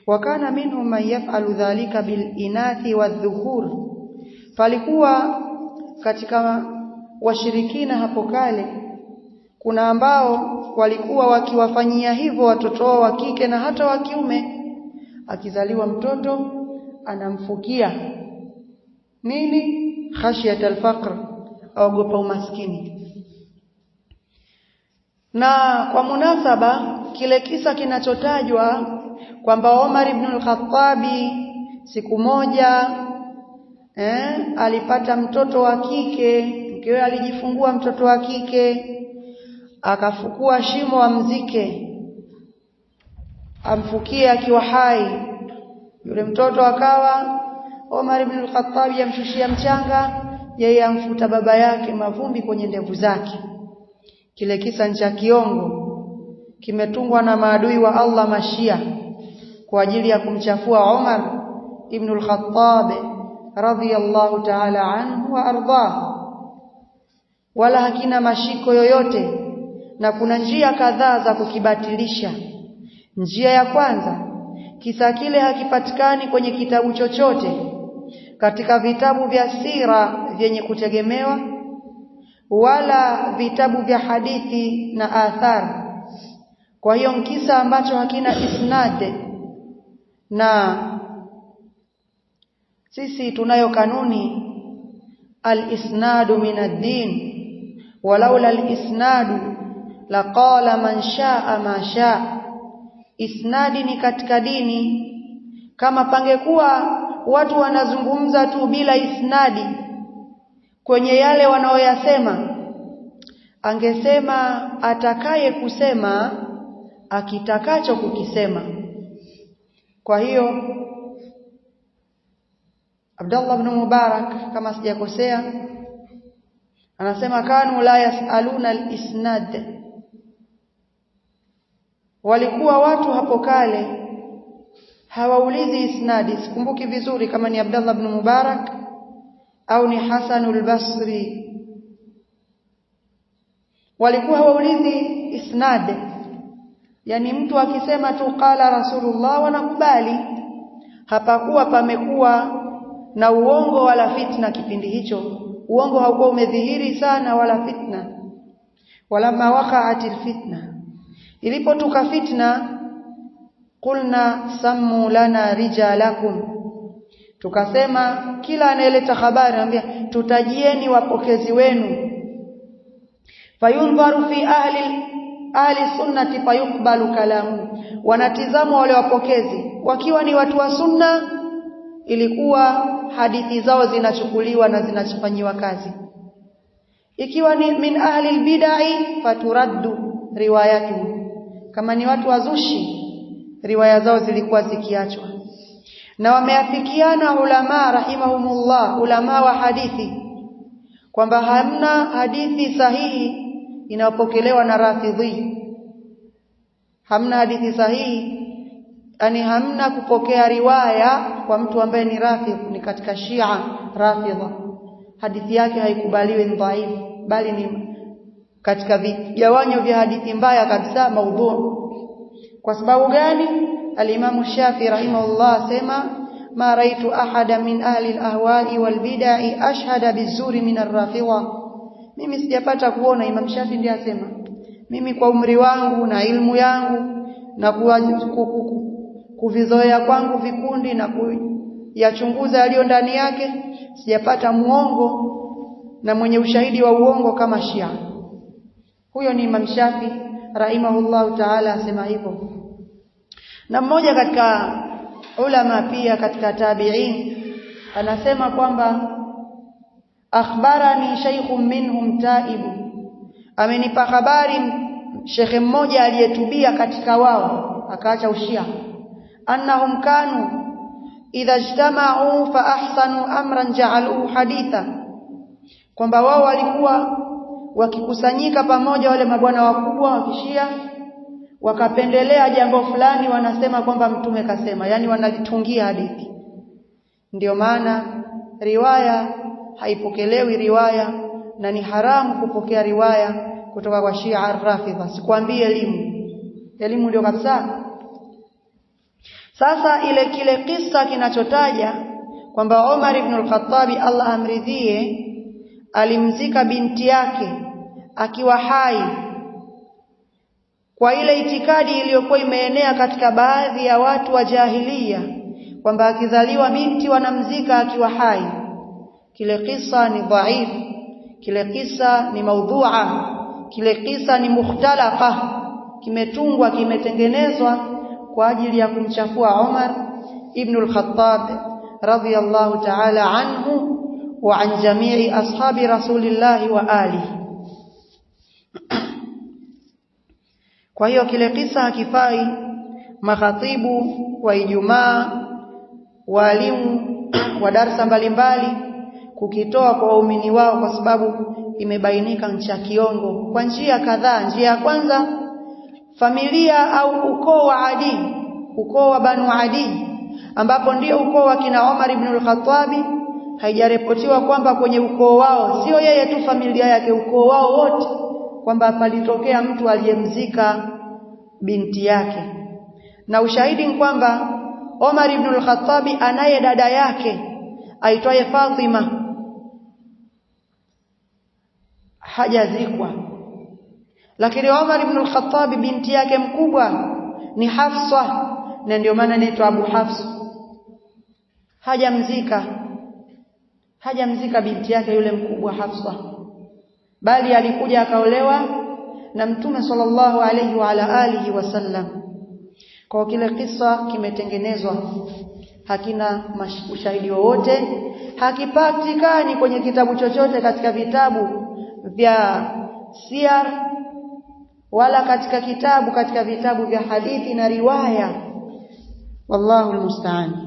wakana minhum man yaf'alu dhalika bil inathi wadh-dhukur, palikuwa katika washirikina hapo kale kuna ambao walikuwa wakiwafanyia hivyo watoto wao wa kike na hata wa kiume. Akizaliwa mtoto anamfukia nini? Khashiyat al-faqr, aogopa umaskini. Na kwa munasaba kile kisa kinachotajwa kwamba Omar ibn al-Khattabi siku moja alipata mtoto wa kike, mkewe alijifungua mtoto wa kike, akafukua shimo amzike, amfukie akiwa hai. Yule mtoto akawa Omar ibn al-Khattabi amshushia mchanga, yeye amfuta baba yake mavumbi kwenye ndevu zake. Kile kisa cha kiongo kimetungwa na maadui wa Allah Mashia kwa ajili ya kumchafua Umar ibn al-Khattab radhiyallahu ta'ala anhu wa ardhah, wala hakina mashiko yoyote, na kuna njia kadhaa za kukibatilisha. Njia ya kwanza, kisa kile hakipatikani kwenye kitabu chochote katika vitabu vya sira vyenye kutegemewa wala vitabu vya hadithi na athar. Kwa hiyo kisa ambacho hakina isnad, na sisi tunayo kanuni al-isnadu min ad-din, walaula al-isnadu laqala man shaa ma shaa. Isnadi ni katika dini. Kama pangekuwa watu wanazungumza tu bila isnadi kwenye yale wanaoyasema, angesema atakaye kusema akitakacho kukisema. Kwa hiyo Abdullah ibn Mubarak kama sijakosea anasema kanu la yasaluna al-isnad, walikuwa watu hapo kale hawaulizi isnadi. Sikumbuki vizuri kama ni Abdullah ibn Mubarak au ni Hasanul Basri. Walikuwa hawaulizi isnad, yani mtu akisema tu qala Rasulullah wanakubali. Hapakuwa pamekuwa na uongo wala fitna kipindi hicho. Uongo haukuwa umedhihiri sana wala fitna. Walamma waqa'atil fitna, ilipotuka fitna, qulna sammu lana rijalakum, tukasema kila anayeleta habari anambia tutajieni wapokezi wenu. Fayunzaru fi ahli sunnati fayuqbalu kalamu, wanatizama wale wapokezi wakiwa ni watu wa sunna, ilikuwa hadithi zao zinachukuliwa na zinachofanywa kazi. Ikiwa ni min ahli albidai faturaddu riwayatu, kama ni watu wazushi riwaya zao zilikuwa zikiachwa. Na wameafikiana ulama rahimahumullah, ulama wa hadithi, kwamba hamna hadithi sahihi inayopokelewa na Rafidhi. Hamna hadithi sahihi, yani hamna kupokea riwaya kwa mtu ambaye ni Rafidh, ni katika Shia Rafidha, hadithi yake haikubaliwi, ni dhaifu, bali ni katika vigawanyo vya hadithi mbaya kabisa, maudhu. Kwa sababu gani? Al-Imam Shafi rahimahullah asema ma raitu ahada min ahli al-ahwa'i wal bid'i ashhada bizuri min ar-Rafidha. Mimi sijapata kuona, Imam Shafi ndiye asema, mimi kwa umri wangu na ilmu yangu na kuvizoea kwangu vikundi na kuyachunguza yaliyo ndani yake, sijapata muongo na mwenye ushahidi wa uongo kama Shia. Huyo ni Imam Shafi rahimahullah ta'ala asema hivyo. Na mmoja katika ulama pia katika tabi'in anasema kwamba akhbarani shaykhun minhum taibu, amenipa habari shekhe mmoja aliyetubia katika wao akaacha ushia, annahum kanu idha ijtama'u fa ahsanu amran ja'aluhu haditha, kwamba wao walikuwa wakikusanyika pamoja wale mabwana wakubwa wa kishia, wakapendelea jambo fulani, wanasema kwamba mtume kasema, yani wanalitungia hadithi. Ndio maana riwaya haipokelewi riwaya, na ni haramu kupokea riwaya kutoka kwa Shia Rafidha. Sikwambie elimu ndio kabisa. Sasa kile kisa kinachotaja kwamba Umar ibn al-Khattab Allah amridhie alimzika binti yake akiwa hai, kwa ile itikadi iliyokuwa imeenea katika baadhi ya watu wa jahiliya kwamba akizaliwa binti wanamzika akiwa hai. Kile kisa ni dhaif, kile kisa ni maudhu'a, kile kisa ni mukhtalaqa, kimetungwa, kimetengenezwa kwa ajili ya kumchafua Umar ibn al-Khattab radhiyallahu ta'ala anhu wa an jami'i ashabi rasulillah wa alihi. Kwa hiyo kile kisa hakifai makhatibu wa Ijumaa, walimu wa darasa mbalimbali kukitoa kwa waumini wao, kwa sababu imebainika ncha kiongo kwa njia kadhaa. Njia ya kwanza, familia au ukoo wa Adi, ukoo wa Banu Adi, ambapo ndio ukoo wa kina Umar ibn al-Khattab, haijaripotiwa kwamba kwenye ukoo wao, sio yeye tu familia yake, ukoo wao wote, kwamba palitokea mtu aliyemzika binti yake. Na ushahidi ni kwamba Umar ibn al-Khattab anaye dada yake aitwaye Fatima, hajazikwa. Lakini Umar ibn al-Khattab binti yake mkubwa ni Hafsa, na ndio maana anaitwa Abu Hafs. Hajamzika binti yake yule mkubwa Hafsa, bali alikuja akaolewa na Mtume sallallahu alayhi wa ala alihi wasallam. Kwa kile kisa kimetengenezwa, hakina ushahidi wowote, hakipatikani kwenye kitabu chochote katika vitabu vya siyar, wala katika vitabu vya hadithi na riwaya. Wallahu almusta'an.